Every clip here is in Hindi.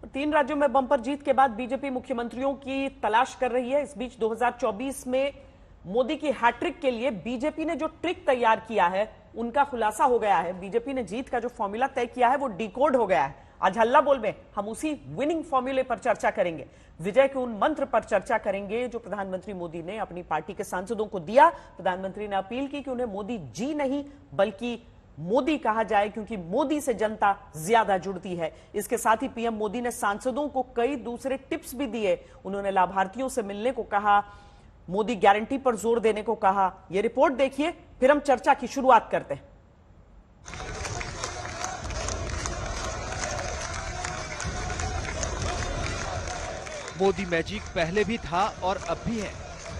3 राज्यों में बम्पर जीत के बाद बीजेपी मुख्यमंत्रियों की तलाश कर रही है। इस बीच 2024 में मोदी की हैट्रिक के लिए बीजेपी ने जो ट्रिक तैयार किया है उनका खुलासा हो गया है। बीजेपी ने जीत का जो फॉर्मूला तय किया है वो डिकोड हो गया है। आज हल्ला बोल में हम उसी विनिंग फॉर्मूले पर चर्चा करेंगे, विजय के उन मंत्र पर चर्चा करेंगे जो प्रधानमंत्री मोदी ने अपनी पार्टी के सांसदों को दिया। प्रधानमंत्री ने अपील की कि उन्हें मोदी जी नहीं बल्कि मोदी कहा जाए, क्योंकि मोदी से जनता ज्यादा जुड़ती है। इसके साथ ही पीएम मोदी ने सांसदों को कई दूसरे टिप्स भी दिए। उन्होंने लाभार्थियों से मिलने को कहा, मोदी गारंटी पर जोर देने को कहा। यह रिपोर्ट देखिए, फिर हम चर्चा की शुरुआत करते हैं। मोदी मैजिक पहले भी था और अब भी है,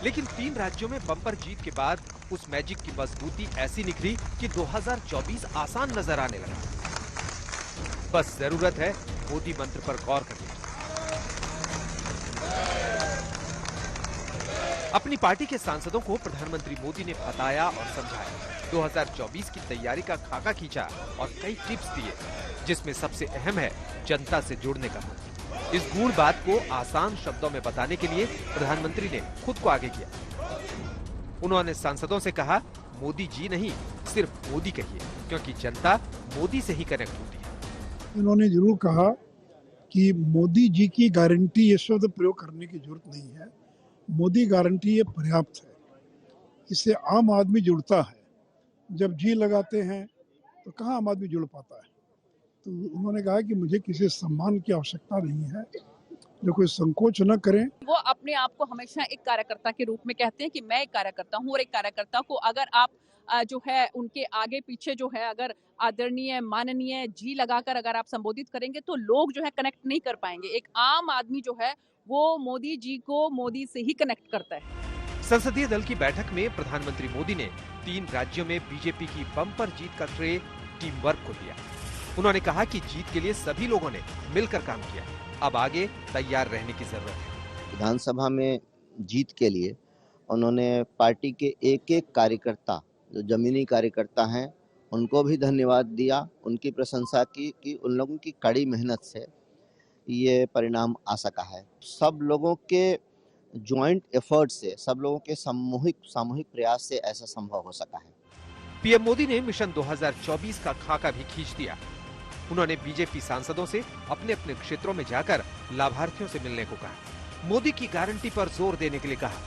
लेकिन 3 राज्यों में बम्पर जीत के बाद उस मैजिक की मजबूती ऐसी निखरी कि 2024 आसान नजर आने लगा। बस जरूरत है मोदी मंत्र पर गौर करने की। अपनी पार्टी के सांसदों को प्रधानमंत्री मोदी ने बताया और समझाया। 2024 की तैयारी का खाका खींचा और कई टिप्स दिए, जिसमें सबसे अहम है जनता से जुड़ने का मंत्र। इस गूढ़ बात को आसान शब्दों में बताने के लिए प्रधानमंत्री ने खुद को आगे किया। उन्होंने सांसदों से कहा, मोदी जी नहीं, सिर्फ मोदी कहिए, क्योंकि जनता मोदी से ही कनेक्ट होती है। इन्होंने जरूर कहा कि मोदी जी की गारंटी ये शब्द प्रयोग करने की जरूरत नहीं है। मोदी गारंटी ये पर्याप्त है, इससे आम आदमी जुड़ता है। जब जी लगाते हैं तो कहाँ आम आदमी जुड़ पाता है। तो उन्होंने कहा कि मुझे किसी सम्मान की आवश्यकता नहीं है, जो कोई संकोच न करें। वो अपने आप को हमेशा एक कार्यकर्ता के रूप में कहते हैं कि मैं एक कार्यकर्ता हूँ, और एक कार्यकर्ता को अगर आप जो है उनके आगे पीछे जो है अगर आदरणीय माननीय जी लगाकर अगर आप संबोधित करेंगे तो लोग जो है कनेक्ट नहीं कर पाएंगे। एक आम आदमी जो है वो मोदी जी को मोदी से ही कनेक्ट करता है। संसदीय दल की बैठक में प्रधानमंत्री मोदी ने 3 राज्यों में बीजेपी की बम्पर जीत का श्रेय टीम वर्क को दिया। उन्होंने कहा कि जीत के लिए सभी लोगों ने मिलकर काम किया, अब आगे तैयार रहने की जरूरत है। विधानसभा में जीत के लिए उन्होंने पार्टी के एक एक कार्यकर्ता, जो जमीनी कार्यकर्ता हैं, उनको भी धन्यवाद दिया, उनकी प्रशंसा की कि उन लोगों की कड़ी मेहनत से ये परिणाम आ सका है। सब लोगों के ज्वाइंट एफर्ट से, सब लोगों के सामूहिक प्रयास से ऐसा संभव हो सका है। पीएम मोदी ने मिशन 2024 का खाका भी खींच दिया। उन्होंने बीजेपी सांसदों से अपने अपने क्षेत्रों में जाकर लाभार्थियों से मिलने को कहा, मोदी की गारंटी पर जोर देने के लिए कहा।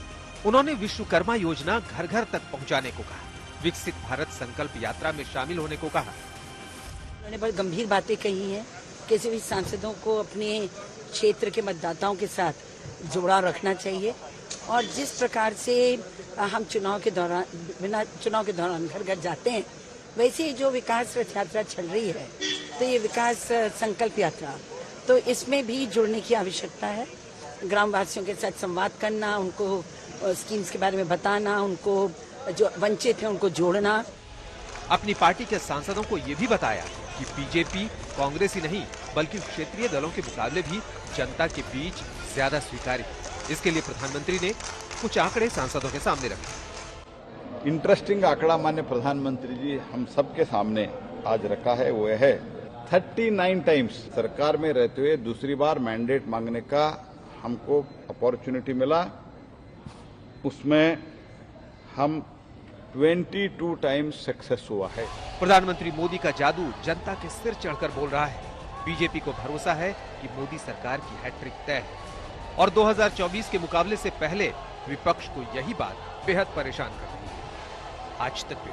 उन्होंने विश्वकर्मा योजना घर घर तक पहुंचाने को कहा, विकसित भारत संकल्प यात्रा में शामिल होने को कहा। उन्होंने बहुत गंभीर बातें कही हैं। किसी भी सांसदों को अपने क्षेत्र के मतदाताओं के साथ जुड़ाव रखना चाहिए, और जिस प्रकार से हम बिना चुनाव के दौरान घर घर जाते हैं, वैसे ही जो विकास रथ यात्रा चल रही है, तो ये विकास संकल्प यात्रा, तो इसमें भी जुड़ने की आवश्यकता है। ग्रामवासियों के साथ संवाद करना, उनको स्कीम्स के बारे में बताना, उनको जो वंचित हैं उनको जोड़ना। अपनी पार्टी के सांसदों को ये भी बताया कि बीजेपी कांग्रेस ही नहीं बल्कि क्षेत्रीय दलों के मुकाबले भी जनता के बीच ज्यादा स्वीकार्य है। इसके लिए प्रधानमंत्री ने कुछ आंकड़े सांसदों के सामने रखे। इंटरेस्टिंग आंकड़ा माननीय प्रधानमंत्री जी हम सबके सामने आज रखा है, वो है 39 टाइम्स सरकार में रहते हुए दूसरी बार मैंडेट मांगने का हमको अपॉर्चुनिटी मिला। उसमें हम 22 टाइम्स सक्सेस हुआ है। प्रधानमंत्री मोदी का जादू जनता के सिर चढ़कर बोल रहा है। बीजेपी को भरोसा है कि मोदी सरकार की हैट्रिक तय है, और 2024 के मुकाबले से पहले विपक्ष को यही बात बेहद परेशान कर रही है। आज तक